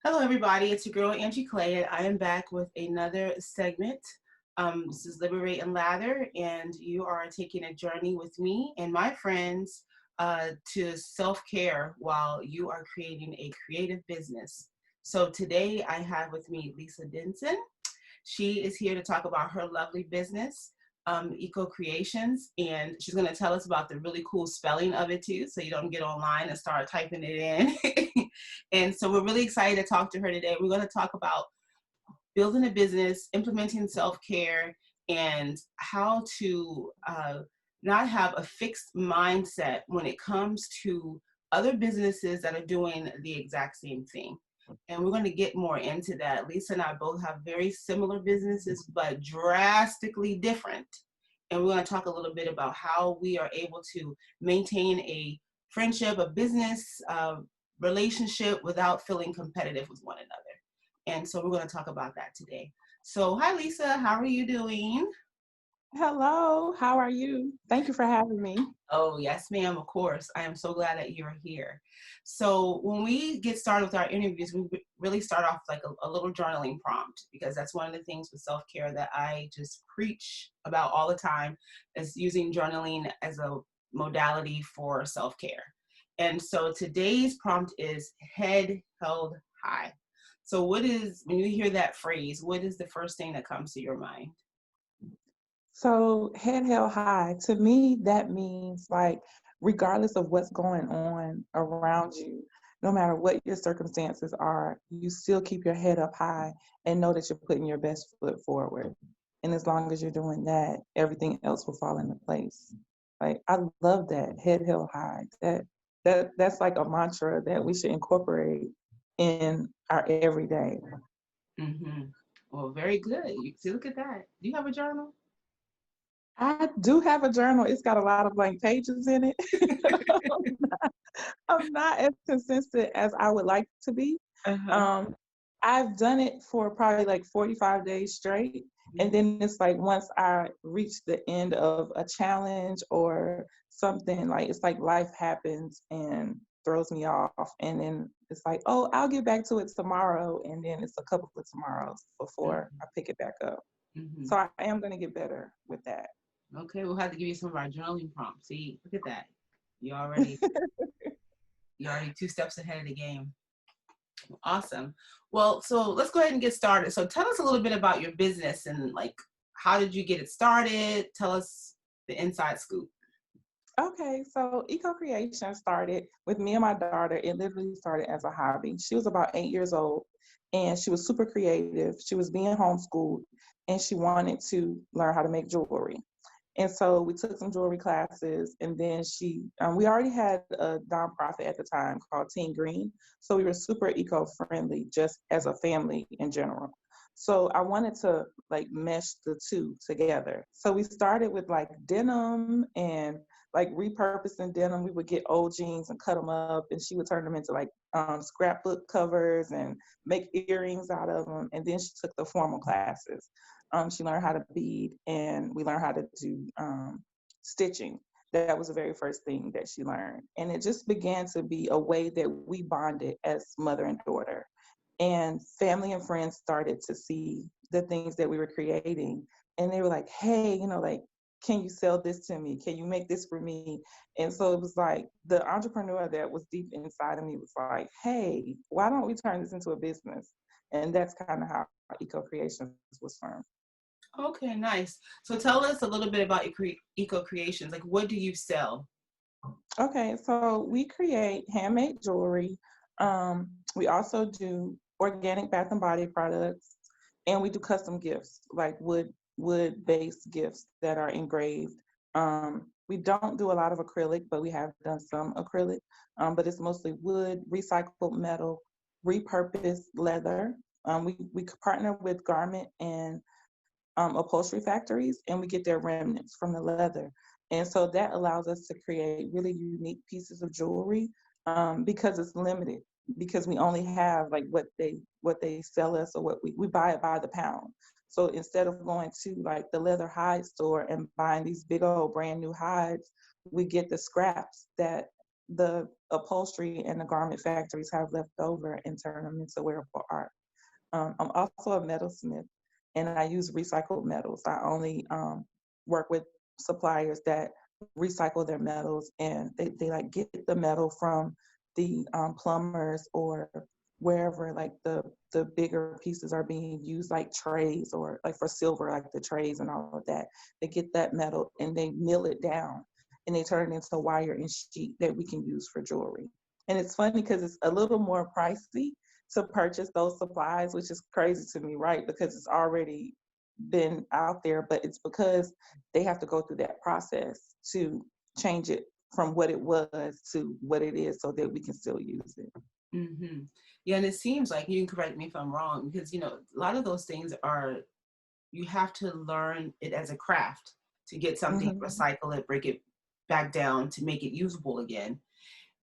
Hello, everybody. It's your girl, Angie Clay, and I am back with another segment. This is Liberate and Lather, and you are taking a journey with me and my friends to self-care while you are creating a creative business. So today I have with me Lisa Denson. She is here to talk about her lovely business, Ekocreashunz, and she's going to tell us about the really cool spelling of it too, so you don't get online and start typing it in. And so we're really excited to talk to her today. We're going to talk about building a business, implementing self-care, and how to not have a fixed mindset when it comes to other businesses that are doing the exact same thing. And we're going to get more into that. Lisa and I both have very similar businesses, but drastically different. And we're going to talk a little bit about how we are able to maintain a friendship, a business relationship without feeling competitive with one another. And so we're going to talk about that today. So, hi, Lisa. How are you doing? Hello, how are you? Thank you for having me. Oh, yes, ma'am, of course. I am so glad that you're here. So when we get started with our interviews, we really start off like a little journaling prompt, because that's one of the things with self-care that I just preach about all the time, is using journaling as a modality for self-care. And so today's prompt is head held high. So when you hear that phrase, what is the first thing that comes to your mind? So, head held high, to me, that means like, regardless of what's going on around you, no matter what your circumstances are, you still keep your head up high and know that you're putting your best foot forward. And as long as you're doing that, everything else will fall into place. Like, I love that, head held high. That's like a mantra that we should incorporate in our everyday. Mm-hmm. Well, very good. You see, look at that. Do you have a journal? I do have a journal. It's got a lot of blank pages in it. I'm not as consistent as I would like to be. Uh-huh. Um, I've done it for probably like 45 days straight. And then it's like once I reach the end of a challenge or something, like it's like life happens and throws me off. And then it's like, oh, I'll get back to it tomorrow. And then it's a couple of tomorrows before I pick it back up. Mm-hmm. So I am going to get better with that. Okay, we'll have to give you some of our journaling prompts. See, look at that. You already you're already 2 steps ahead of the game. Awesome. Well, so let's go ahead and get started. So tell us a little bit about your business and like how did you get it started? Tell us the inside scoop. Okay, so Eco Creation started with me and my daughter. It literally started as a hobby. She was about 8 years old and she was super creative. She was being homeschooled and she wanted to learn how to make jewelry. And so we took some jewelry classes, and then we already had a nonprofit at the time called Team Green. So we were super eco-friendly just as a family in general. So I wanted to like mesh the two together. So we started with like denim and like repurposing denim. We would get old jeans and cut them up, and she would turn them into like scrapbook covers and make earrings out of them. And then she took the formal classes. She learned how to bead, and we learned how to do stitching. That was the very first thing that she learned. And it just began to be a way that we bonded as mother and daughter. And family and friends started to see the things that we were creating. And they were like, hey, like, can you sell this to me? Can you make this for me? And so it was like the entrepreneur that was deep inside of me was like, hey, why don't we turn this into a business? And that's kind of how Eco Creations was formed. Okay, nice. So tell us a little bit about Eco Creations. Like what do you sell? Okay, so we create handmade jewelry. We also do organic bath and body products, and we do custom gifts like wood based gifts that are engraved. We don't do a lot of acrylic, but we have done some acrylic. But it's mostly wood, recycled metal, repurposed leather. We partner with garment and upholstery factories, and we get their remnants from the leather. And so that allows us to create really unique pieces of jewelry because it's limited, because we only have like what they sell us, or we buy it by the pound. So instead of going to like the leather hide store and buying these big old brand new hides, we get the scraps that the upholstery and the garment factories have left over and turn them into wearable art. I'm also a metalsmith, and I use recycled metals. I only work with suppliers that recycle their metals, and they like get the metal from the plumbers or wherever like the bigger pieces are being used, like trays or like for silver, like the trays and all of that. They get that metal and they mill it down and they turn it into wire and sheet that we can use for jewelry. And it's funny because it's a little more pricey to purchase those supplies, which is crazy to me, right? Because it's already been out there, but it's because they have to go through that process to change it from what it was to what it is so that we can still use it. Mm-hmm. Yeah, and it seems like, you can correct me if I'm wrong, because a lot of those things are, you have to learn it as a craft to get something, Mm-hmm. recycle it, break it back down to make it usable again.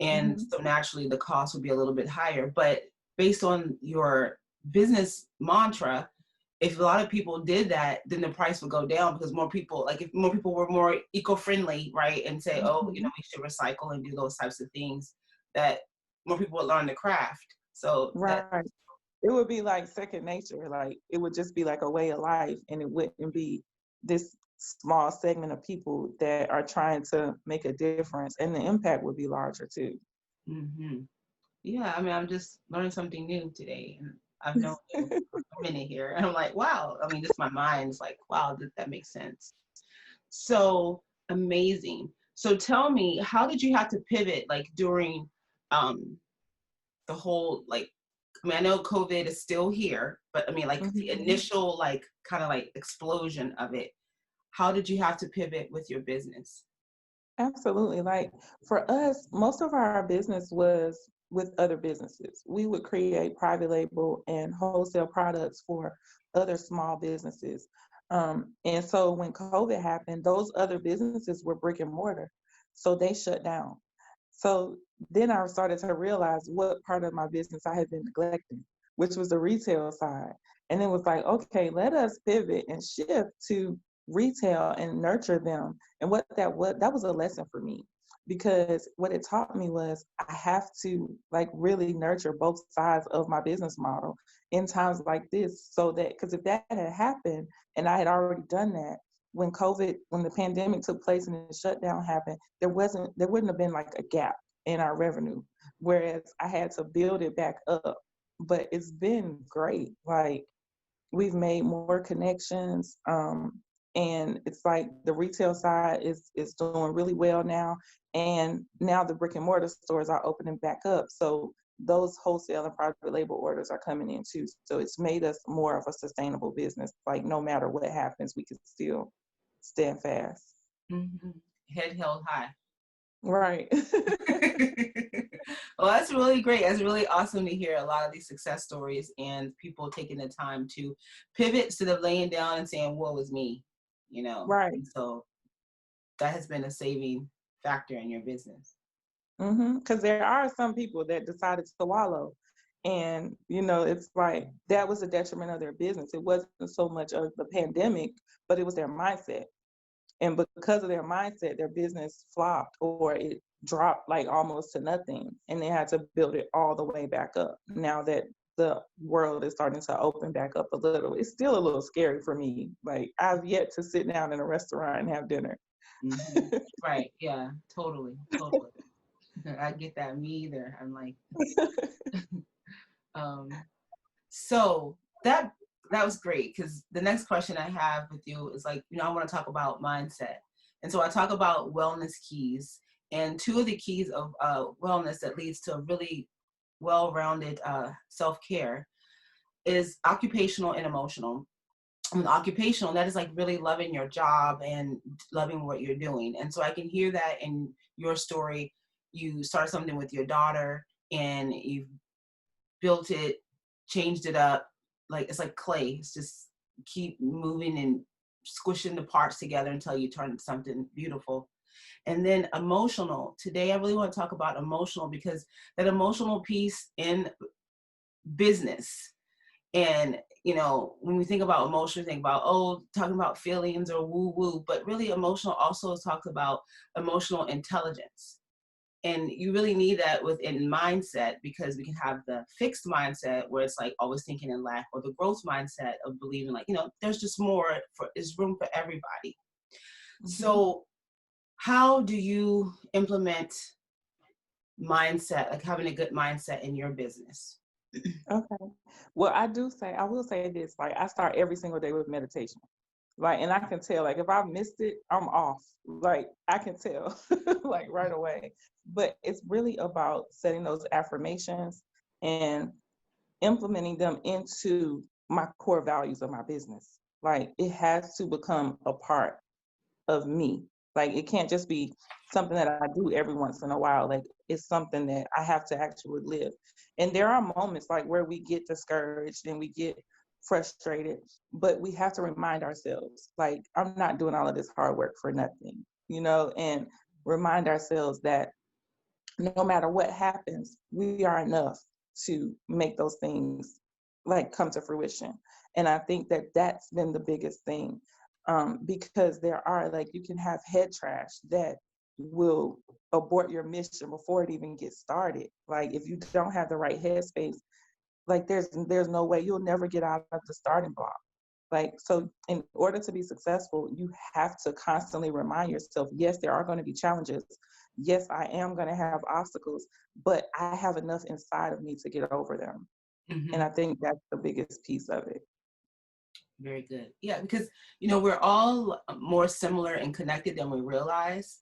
And Mm-hmm. so naturally the cost would be a little bit higher. But based on your business mantra, if a lot of people did that, then the price would go down, because more people, like if more people were more eco-friendly, right, and say, oh, Mm-hmm. we should recycle and do those types of things, that more people would learn the craft. So that, Right. It would be like second nature. Like it would just be like a way of life, and it wouldn't be this small segment of people that are trying to make a difference, and the impact would be larger too. hmm yeah, I'm just learning something new today, and I've known you for a minute here, and I'm like, wow. Just my mind's like, wow, that makes sense. So amazing. So tell me, how did you have to pivot, like during um the whole, like, I know COVID is still here, but like the Mhm. initial, like, kind of like explosion of it. How did you have to pivot with your business? Absolutely. Like for us, most of our business was with other businesses. We would create private label and wholesale products for other small businesses. And so when COVID happened, those other businesses were brick and mortar. So they shut down. So then I started to realize what part of my business I had been neglecting, which was the retail side. And it was like, okay, let us pivot and shift to retail and nurture them. And what that was a lesson for me, because what it taught me was I have to like really nurture both sides of my business model in times like this, so that because if that had happened and I had already done that when the pandemic took place and the shutdown happened, there wouldn't have been like a gap in our revenue. Whereas I had to build it back up. But it's been great. Like we've made more connections. And it's like the retail side is doing really well now. And now the brick and mortar stores are opening back up. So those wholesale and private label orders are coming in too. So it's made us more of a sustainable business. Like no matter what happens, we can still stand fast. hmm Head held high. Right. Well, that's really great. That's really awesome to hear a lot of these success stories and people taking the time to pivot instead of laying down and saying, woe is me. Right. And so that has been a saving factor in your business. Because there are some people that decided to wallow. And, it's like that was a detriment of their business. It wasn't so much of the pandemic, but it was their mindset. And because of their mindset, their business flopped or it dropped like almost to nothing. And they had to build it all the way back up. Now that the world is starting to open back up a little, it's still a little scary for me. Like I've yet to sit down in a restaurant and have dinner. hmm Right. Yeah, totally. Totally. I get that. Me either. I'm like, um, so that was great, because the next question I have with you is like, I want to talk about mindset. And so I talk about wellness keys, and two of the keys of wellness that leads to a really well-rounded self-care is occupational and emotional. Occupational, that is like really loving your job and loving what you're doing. And so I can hear that in your story. You started something with your daughter and you've built it, changed it up. Like it's like clay. It's just keep moving and squishing the parts together until you turn into something beautiful. And then emotional. Today I really want to talk about emotional, because that emotional piece in business, and when we think about emotion, we think about, oh, talking about feelings or woo woo, but really emotional also talks about emotional intelligence. And you really need that within mindset, because we can have the fixed mindset where it's like always thinking in lack, or the growth mindset of believing like, there's just more there's room for everybody. Mm-hmm. So how do you implement mindset, like having a good mindset in your business? Okay. Well, I will say this, like I start every single day with meditation. Like, and I can tell, like, if I missed it, I'm off. Like, I can tell, like, right away. But it's really about setting those affirmations and implementing them into my core values of my business. Like, it has to become a part of me. Like, it can't just be something that I do every once in a while. Like, it's something that I have to actually live. And there are moments like where we get discouraged and we get frustrated, but we have to remind ourselves, like, I'm not doing all of this hard work for nothing, and remind ourselves that no matter what happens, we are enough to make those things like come to fruition. And I think that that's been the biggest thing, because there are, like, you can have head trash that will abort your mission before it even gets started. Like, if you don't have the right headspace, like there's no way, you'll never get out of the starting block. Like, so in order to be successful, you have to constantly remind yourself, yes, there are going to be challenges. Yes, I am going to have obstacles, but I have enough inside of me to get over them. And Hmm. I think that's the biggest piece of it. Very good. Yeah, because we're all more similar and connected than we realize.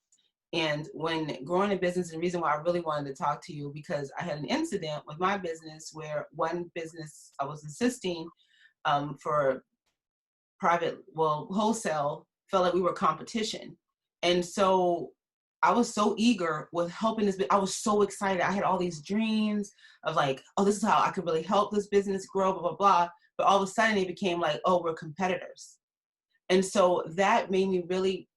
And when growing a business, and the reason why I really wanted to talk to you, because I had an incident with my business where one business I was assisting for private, well, wholesale, felt like we were competition. And so I was so eager with helping this. I was so excited. I had all these dreams of like, oh, this is how I could really help this business grow, blah, blah, blah. But all of a sudden it became like, oh, we're competitors. And so that made me really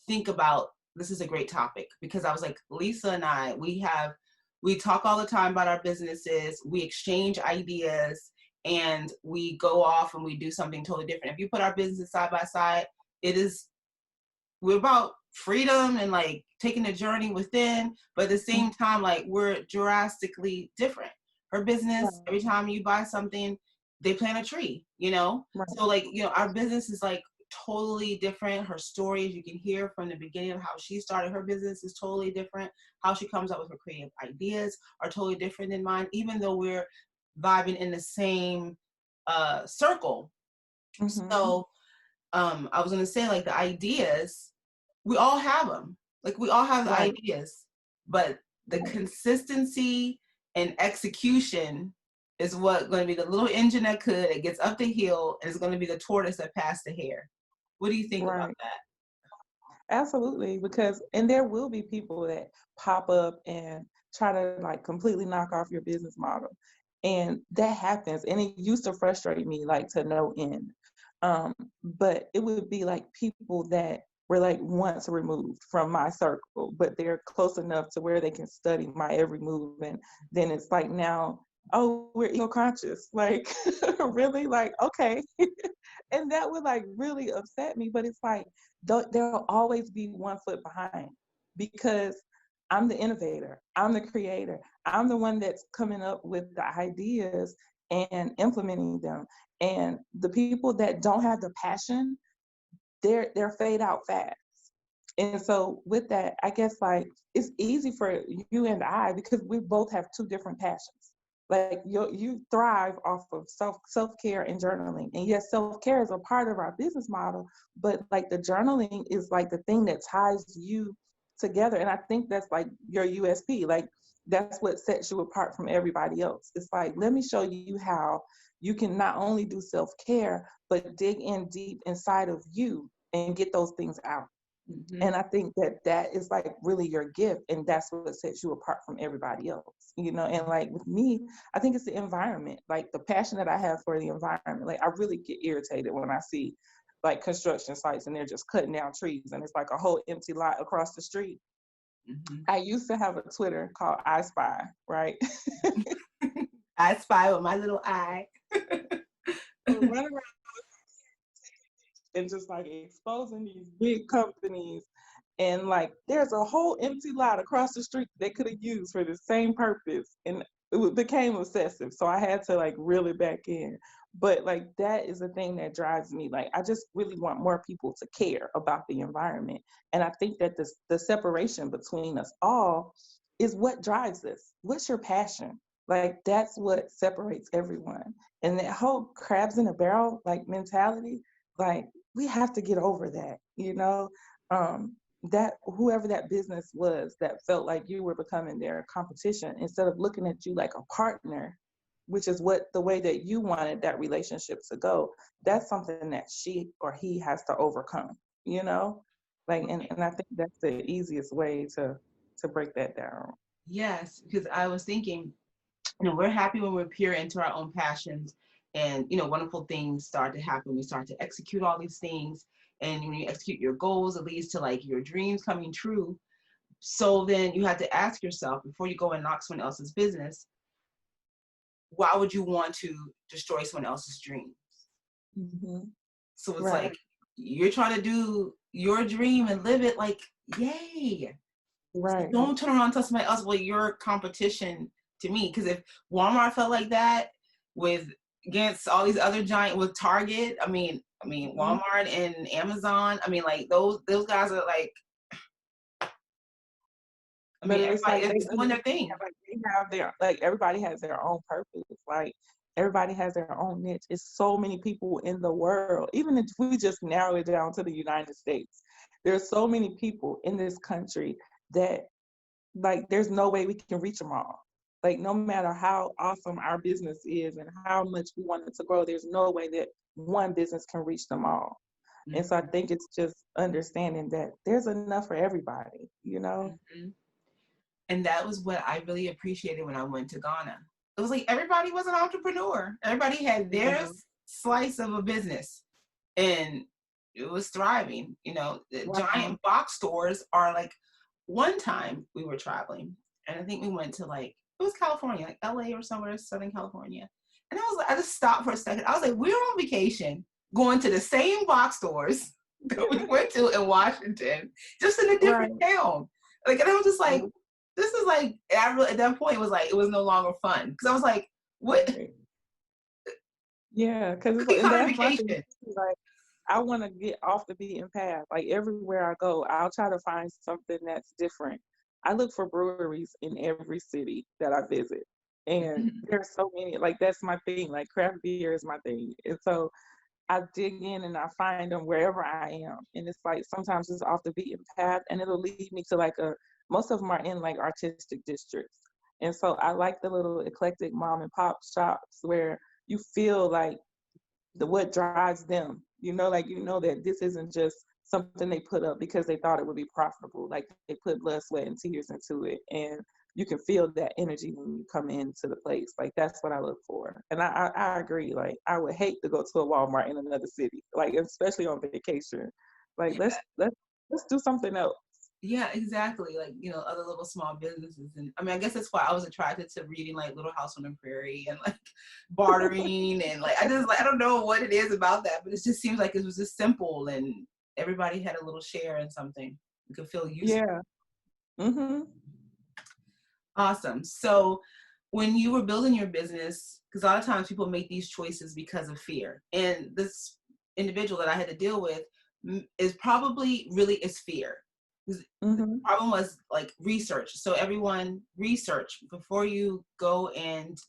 think about, this is a great topic, because I was like, Lisa and I, we talk all the time about our businesses, we exchange ideas, and we go off and we do something totally different. If you put our business side by side, it is, we're about freedom and like taking a journey within, but at the Mhm. same time, like we're drastically different. Her business, Right, every time you buy something, they plant a tree. right, So like, our business is like totally different. Her stories, you can hear from the beginning of how she started her business, is totally different. How she comes up with her creative ideas are totally different than mine, even though we're vibing in the same circle. hmm, So I was gonna say, like, the ideas, we all have them. Like, we all have the right, ideas, but the right, consistency and execution is what gonna be the little engine that could, it gets up the hill, and it's gonna be the tortoise that passed the hare. What do you think about right. that? Absolutely, because and there will be people that pop up and try to like completely knock off your business model. And that happens. And it used to frustrate me like to no end. But it would be like people that were like once removed from my circle, but they're close enough to where they can study my every move. And then it's like now, oh, we're ego conscious. Like, really? Like, okay. And that would like really upset me. But it's like, there'll always be one foot behind, because I'm the innovator, I'm the creator, I'm the one that's coming up with the ideas and implementing them. And the people that don't have the passion, they're fade out fast. And so with that, I guess like it's easy for you and I because we both have two different passions. Like you thrive off of self-care and journaling. And yes, self-care is a part of our business model, but like the journaling is like the thing that ties you together. And I think that's like your USP. Like that's what sets you apart from everybody else. It's like, let me show you how you can not only do self-care, but dig in deep inside of you and get those things out. Hmm. And I think that that is like really your gift, and that's what sets you apart from everybody else. And like with me, I think it's the environment, like the passion that I have for the environment. Like I really get irritated when I see like construction sites and they're just cutting down trees and it's like a whole empty lot across the street. Hmm. I used to have a Twitter called I Spy, right? I spy with my little eye. I would run around and just like exposing these big companies And like, there's a whole empty lot across the street they could have used for the same purpose, and became obsessive. So I had to like reel it back in. But like, that is the thing that drives me. Like, I just really want more people to care about the environment. And I think that the separation between us all is what drives us. What's your passion? Like, that's what separates everyone. And that whole crabs in a barrel like mentality, like, we have to get over that, you know? That whoever that business was that felt like you were becoming their competition, instead of looking at you like a partner, which is what the way that you wanted that relationship to go, that's something that she or he has to overcome, you know? Like, and I think that's the easiest way to break that down. Yes, because I was thinking, we're happy when we're pure into our own passions, and wonderful things start to happen. We start to execute all these things, and when you execute your goals, it leads to like your dreams coming true. So then you have to ask yourself, before you go and knock someone else's business, why would you want to destroy someone else's dream? Mm-hmm. So it's Right. like, you're trying to do your dream and live it, like, yay. So Right. don't turn around and tell somebody else, well, you're competition to me. Because if Walmart felt like that with against all these other giant, with Target, Mm-hmm. Walmart and Amazon, like those guys are like, But it's everybody like they is doing their understand, thing. like they have their, like, everybody has their own purpose. Like, everybody has their own niche. It's so many people in the world. Even if we just narrow it down to the United States, there's so many people in this country that, like, there's no way we can reach them all. Like, no matter how awesome our business is and how much we want it to grow, there's no way that one business can reach them all. And so I Mhm, think it's just understanding that there's enough for everybody, you know? mhm. And that was what I really appreciated when I went to Ghana. It was like everybody was an entrepreneur. Everybody had their Yeah. slice of a business, and it was thriving. The Wow. giant box stores are like, one time we were traveling, and I think we went to like, it was California, like LA or somewhere, Southern California. And I was like, I just stopped for a second. I was like, we're on vacation going to the same box stores that we went to in Washington, just in a Right. different town. Like, and I was just like, this is like, at that point, it was like, it was no longer fun. Because I was like, what? Right. Yeah, because Cookie and cutter that's my thing vacation. too. Like, I want to get off the beaten path. Like, everywhere I go, I'll try to find something that's different. I look for breweries in every city that I visit, and there's so many. Like, that's my thing. Like, craft beer is my thing, and so I dig in and I find them wherever I am. And it's like, sometimes it's off the beaten path, and it'll lead me to like most of them are in like artistic districts. And so I like the little eclectic mom and pop shops where you feel like what drives them. Like, that this isn't just something they put up because they thought it would be profitable. Like, they put blood, sweat, and tears into it, and you can feel that energy when you come into the place. Like, that's what I look for. And I agree. Like, I would hate to go to a Walmart in another city, like, especially on vacation. Like, Yeah, let's do something else. yeah, exactly. Like, other little small businesses. And I guess that's why I was attracted to reading like Little House on the Prairie and like bartering. And like, I don't know what it is about that, but it just seems like it was just simple, and everybody had a little share in something. You could feel useful. Yeah. Mhm. Awesome. So when you were building your business, because a lot of times people make these choices because of fear, and this individual that I had to deal with is probably really is fear. 'Cause the Mhm. problem was like research. So everyone research before you go and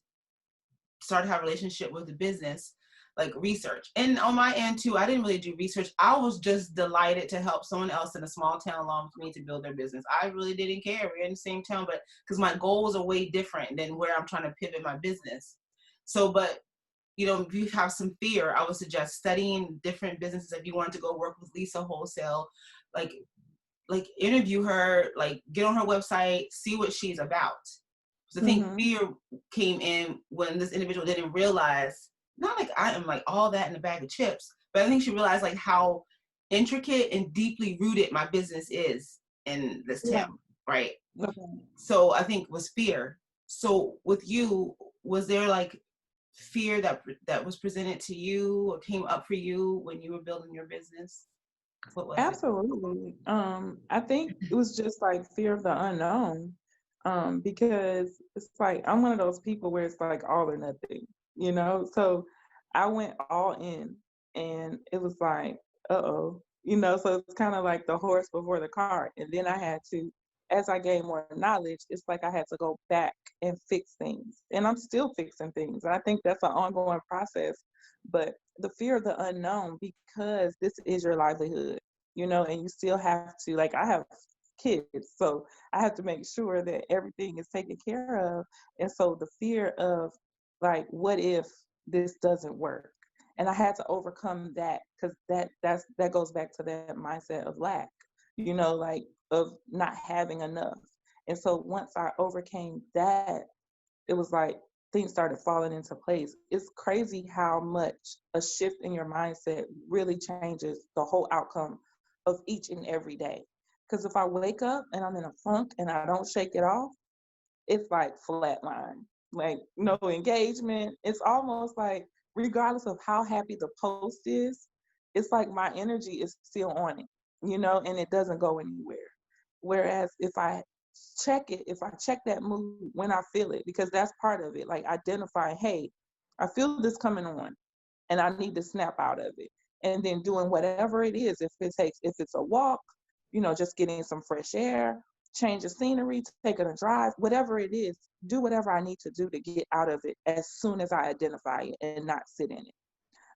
start to have a relationship with the business, like research. And on my end too, I didn't really do research. I was just delighted to help someone else in a small town along with me to build their business. I really didn't care. We're in the same town, but because my goals are way different than where I'm trying to pivot my business. So, but if you have some fear, I would suggest studying different businesses. If you want to go work with Lisa Wholesale, like interview her, like get on her website, see what she's about. So I think Mhm. fear came in when this individual didn't realize, not like I am like all that in a bag of chips, but I think she realized like how intricate and deeply rooted my business is in this Yeah. town, right? Okay. So I think was fear. So with you, was there like fear that was presented to you or came up for you when you were building your business? What was it? Absolutely. I think it was just like fear of the unknown. Because it's like I'm one of those people where it's like all or nothing, you know? So I went all in and it was like, uh-oh, so it's kind of like the horse before the cart. And then I had to, as I gained more knowledge, it's like I had to go back and fix things. And I'm still fixing things. And I think that's an ongoing process. But the fear of the unknown, because this is your livelihood, and you still have to, like, I have kids, so I have to make sure that everything is taken care of. And so the fear of, like, what if this doesn't work? And I had to overcome that, because that goes back to that mindset of lack, like, of not having enough. And so once I overcame that, it was like things started falling into place. It's crazy how much a shift in your mindset really changes the whole outcome of each and every day. Because if I wake up and I'm in a funk and I don't shake it off, it's like flatline, like no engagement. It's almost like, regardless of how happy the post is, it's like my energy is still on it, and it doesn't go anywhere. Whereas if I check that mood when I feel it, because that's part of it, like identifying, hey, I feel this coming on and I need to snap out of it. And then doing whatever it is, if it's a walk, just getting some fresh air, change of scenery, taking a drive, whatever it is, do whatever I need to do to get out of it as soon as I identify it and not sit in it.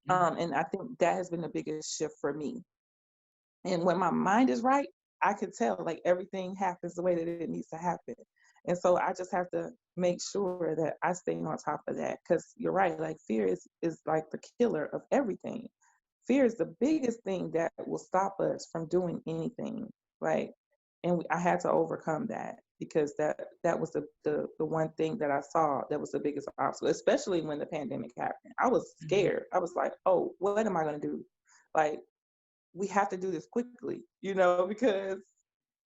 And I think that has been the biggest shift for me. And when my mind is right, I can tell, like, everything happens the way that it needs to happen. And so I just have to make sure that I stay on top of that. Because you're right, like, fear is like the killer of everything. Fear is the biggest thing that will stop us from doing anything. Like, and I had to overcome that, because that was the one thing that I saw that was the biggest obstacle, especially when the pandemic happened. I was scared. I was like, oh, what am I going to do? Like, we have to do this quickly, because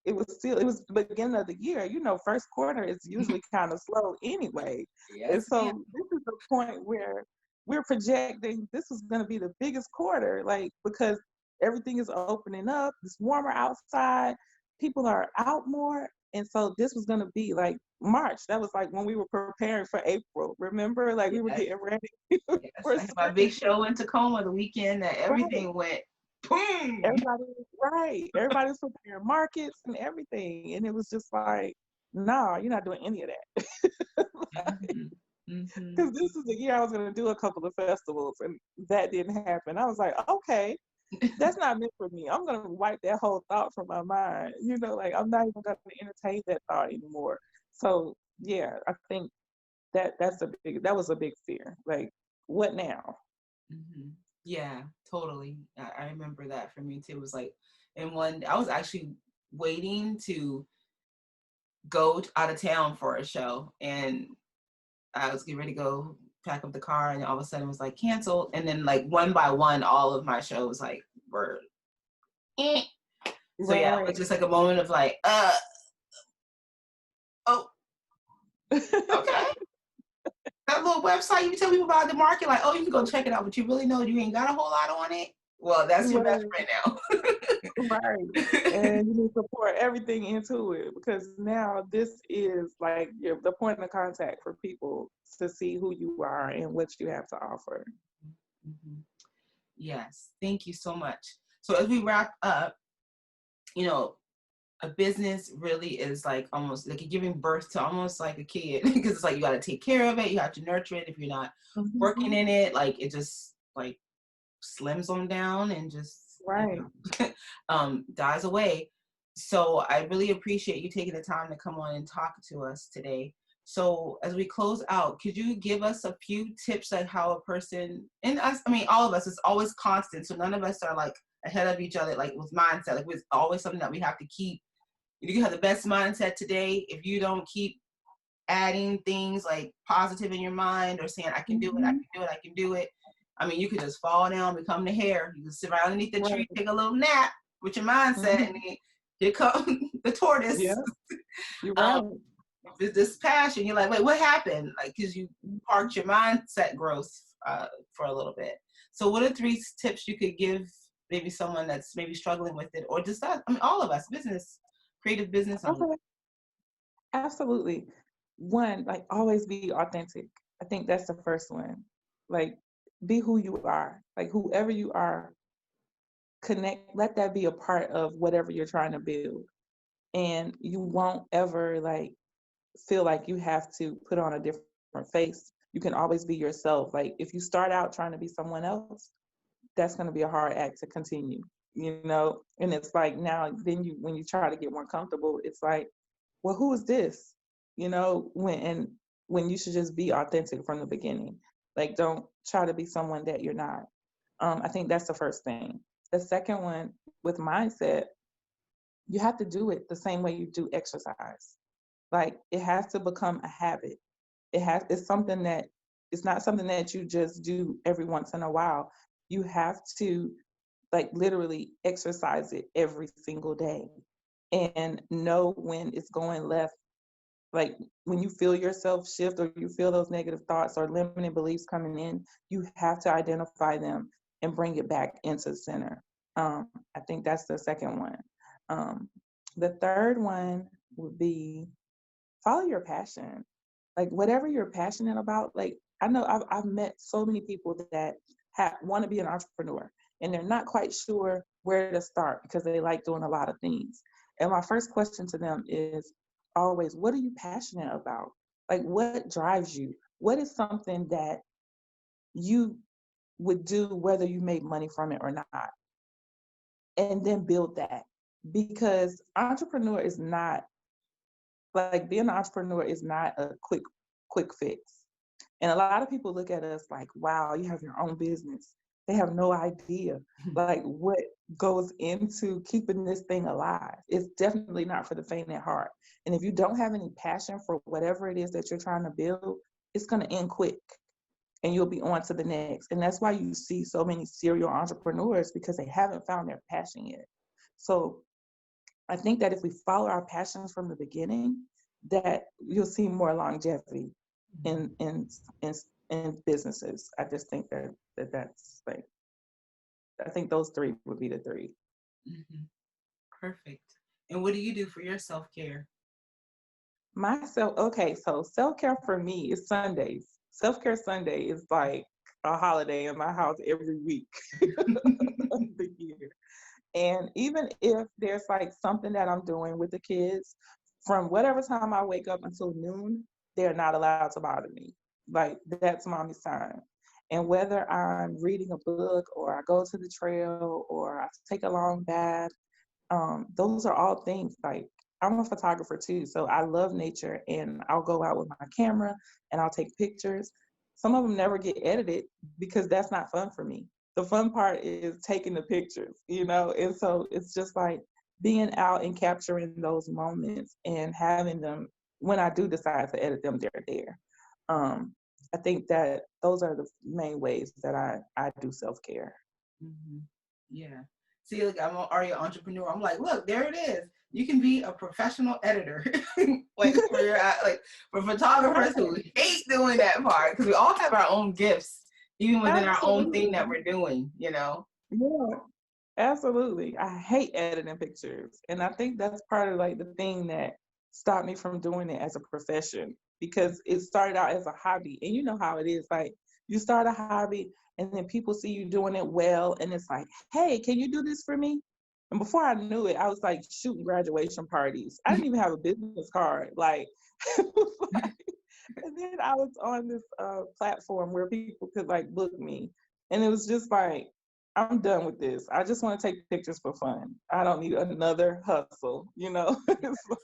it was the beginning of the year. First quarter is usually kind of slow anyway. And Yes, ma'am. so this is the point where we're projecting this is going to be the biggest quarter, like, because everything is opening up, it's warmer outside, people are out more. And so this was going to be like March. That was like when we were preparing for April. Remember, like, we were Yes, getting ready yes. for I had my big spring. show in Tacoma the weekend that Right. everything went boom. Everybody, right. Everybody's preparing markets and everything. And it was just like, no, you're not doing any of that. Mm-hmm. Mm-hmm. Because this is the year I was going to do a couple of festivals, and that didn't happen. I was like, okay, that's not meant for me. I'm going to wipe that whole thought from my mind. Like, I'm not even going to entertain that thought anymore. So, yeah, I think that was a big fear. Like, what now? Mm-hmm. Yeah, totally. I remember that for me too. It was like, and one, I was actually waiting to go out of town for a show, and I was getting ready to go pack up the car, and all of a sudden it was like canceled. And then, like, one by one, all of my shows like were. Eh. So yeah, it was Right. just like a moment of like, oh, okay. That little website you tell people about the market, like, oh, you can go check it out, but you really know you ain't got a whole lot on it. Well, that's your best Right. friend now. Right. And you need to pour everything into it, because now this is like the point of contact for people to see who you are and what you have to offer. Mhm. Yes, thank you so much. So as we wrap up, you know, a business really is like almost like you're giving birth to almost like a kid, because it's like you got to take care of it, you have to nurture it. If you're not working Mhm. in it, like, it just like slims on down and just, Right. dies away. So I really appreciate you taking the time to come on and talk to us today. So as we close out, could you give us a few tips on how a person, and us, I mean, all of us, is always constant. So none of us are like ahead of each other, like with mindset, like it's always something that we have to keep. You can have the best mindset today. If you don't keep adding things like positive in your mind, or saying, I can do it, I Mhm. can do it, I can do it. I mean, you could just fall down, become the hare. You can sit right underneath the tree, Right. take a little nap with your mindset, and Mhm. then here come the Yeah, tortoise. you're um, right. with this passion, you're like, wait, what happened? Like, because you Mhm. parked your mindset growth for a little bit. So what are three tips you could give maybe someone that's maybe struggling with it, or just us, I mean, all of us, creative business owners. Okay, absolutely. One, like always be authentic. I think that's the first one. Like be who you are. Like whoever you are, connect, let that be a part of whatever you're trying to build. And you won't ever like feel like you have to put on a different face. You can always be yourself. Like if you start out trying to be someone else, that's going to be a hard act to continue, you know? And it's like now, then you, when you try to get more comfortable, it's like, well, who is this? You know, when you should just be authentic from the beginning. Like, don't try to be someone that you're not. I think that's the first thing. The second one, with mindset, you have to do it the same way you do exercise. Like, it has to become a habit. It's something that, it's not something that you just do every once in a while. You have to like literally exercise it every single day and know when it's going left. Like when you feel yourself shift or you feel those negative thoughts or limiting beliefs coming in, you have to identify them and bring it back into the center. I think that's the second one. Um, the third one would be follow your passion. Like whatever you're passionate about. Like I know I've met so many people that want to be an entrepreneur and they're not quite sure where to start because they like doing a lot of things. And my first question to them is always, what are you passionate about? Like what drives you? What is something that you would do whether you made money from it or not? And then build that. Because entrepreneur is not like being an entrepreneur is not a quick fix. And a lot of people look at us like, wow, you have your own business. They have no idea like what goes into keeping this thing alive. It's definitely not for the faint at heart. And if you don't have any passion for whatever it is that you're trying to build, it's going to end quick and you'll be on to the next. And that's why you see so many serial entrepreneurs because they haven't found their passion yet. So I think that if we follow our passions from the beginning, that you'll see more longevity in in businesses. I just think that's like, I think those three would be the three. Mm-hmm. Perfect. And what do you do for your self-care? Myself, okay, so self-care for me is Sundays. Self-care Sunday is like a holiday in my house every week of the year. And even if there's like something that I'm doing with the kids, from whatever time I wake up until noon, they're not allowed to bother me. Like that's mommy's time. And whether I'm reading a book or I go to the trail or I take a long bath, those are all things like I'm a photographer too. So I love nature and I'll go out with my camera and I'll take pictures. Some of them never get edited because that's not fun for me. The fun part is taking the pictures, you know? And so it's just like being out and capturing those moments and having them when I do decide to edit them, they're there. I think that those are the main ways that I do self-care. Mm-hmm. Yeah. See, look, I'm already an entrepreneur. I'm like, look, there it is. You can be a professional editor. Like for photographers who hate doing that part, because we all have our own gifts, even within our own thing that we're doing, you know? Yeah, absolutely. I hate editing pictures. And I think that's part of like the thing that stopped me from doing it as a profession because it started out as a hobby. And you know how it is, like you start a hobby and then people see you doing it well and it's like, hey, can you do this for me? And before I knew it, I was like shooting graduation parties. I didn't even have a business card. Like, like and then I was on this platform where people could like book me. And it was just like, I'm done with this. I just want to take pictures for fun. I don't need another hustle, you know? It's like,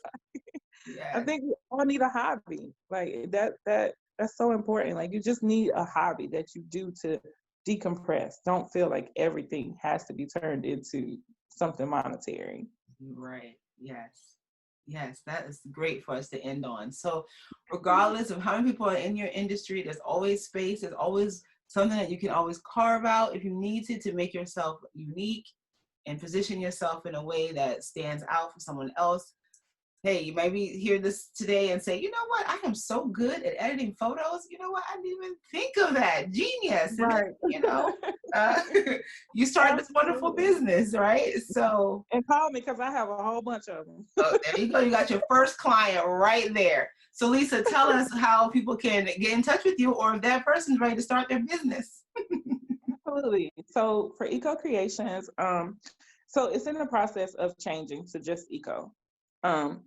I Yeah. think we all need a hobby. Like that's so important. Like you just need a hobby that you do to decompress. Don't feel like everything has to be turned into something monetary. Right. Yes. Yes, that is great for us to end on. So, regardless of how many people are in your industry, there's always space. There's always something that you can always carve out if you need to make yourself unique and position yourself in a way that stands out for someone else. Hey, you maybe hear this today and say, you know what? I am so good at editing photos. You know what? I didn't even think of that. Genius. And then, Right. uh, you started this wonderful Absolutely. business, right? So, And call me because I have a whole bunch of them. oh, there you go. You got your first client right there. So, Lisa, tell us how people can get in touch with you, or if that person's ready to start their business. Absolutely. So for Eco Creations, so it's in the process of changing to just Eco.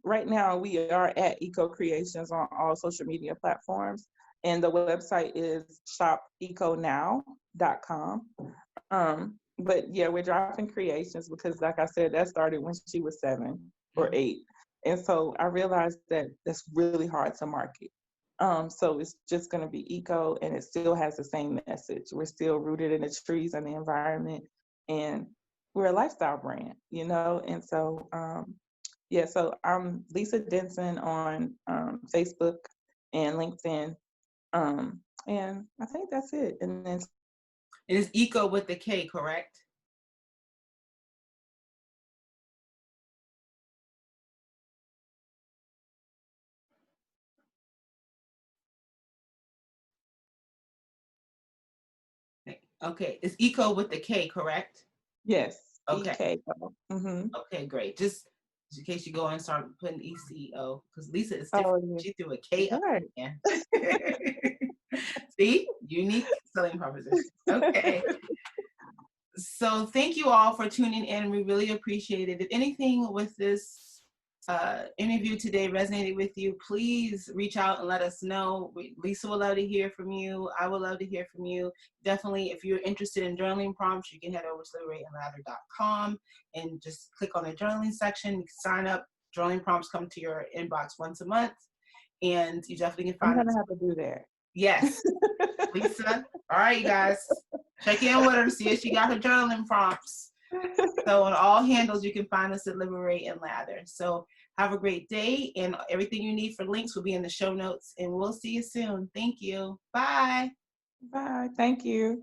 Right now, we are at Eco Creations on all social media platforms, and the website is shopeconow.com. But yeah, we're dropping creations because, like I said, that started when she was 7 or 8, and so I realized that that's really hard to market. So it's just going to be eco, and it still has the same message. We're still rooted in the trees and the environment, and we're a lifestyle brand, And so, yeah, so I'm Lisa Denson on Facebook and LinkedIn, and I think that's it. And then It is Eco with the K, correct? Okay, it's Eco with the K, correct? yes, Okay. EKO. Okay, great. Just in case you go and start putting ECO, because Lisa is different. Oh yeah, She threw a K up right. in there. See, unique selling proposition. Okay. So thank you all for tuning in. We really appreciate it. If anything with this interview today resonated with you, please reach out and let us know. Lisa would love to hear from you. I would love to hear from you. Definitely, if you're interested in journaling prompts, you can head over to liberateandlather.com and just click on the journaling section. You can sign up. Journaling prompts come to your inbox once a month, and you definitely can I'm find us. gonna have to do that. Yes, Lisa. All right, you guys. Check in with her to see if she got her journaling prompts. So on all handles, you can find us at Liberate and Lather. So have a great day, and everything you need for links will be in the show notes, and we'll see you soon. Thank you. Bye. Bye. Thank you.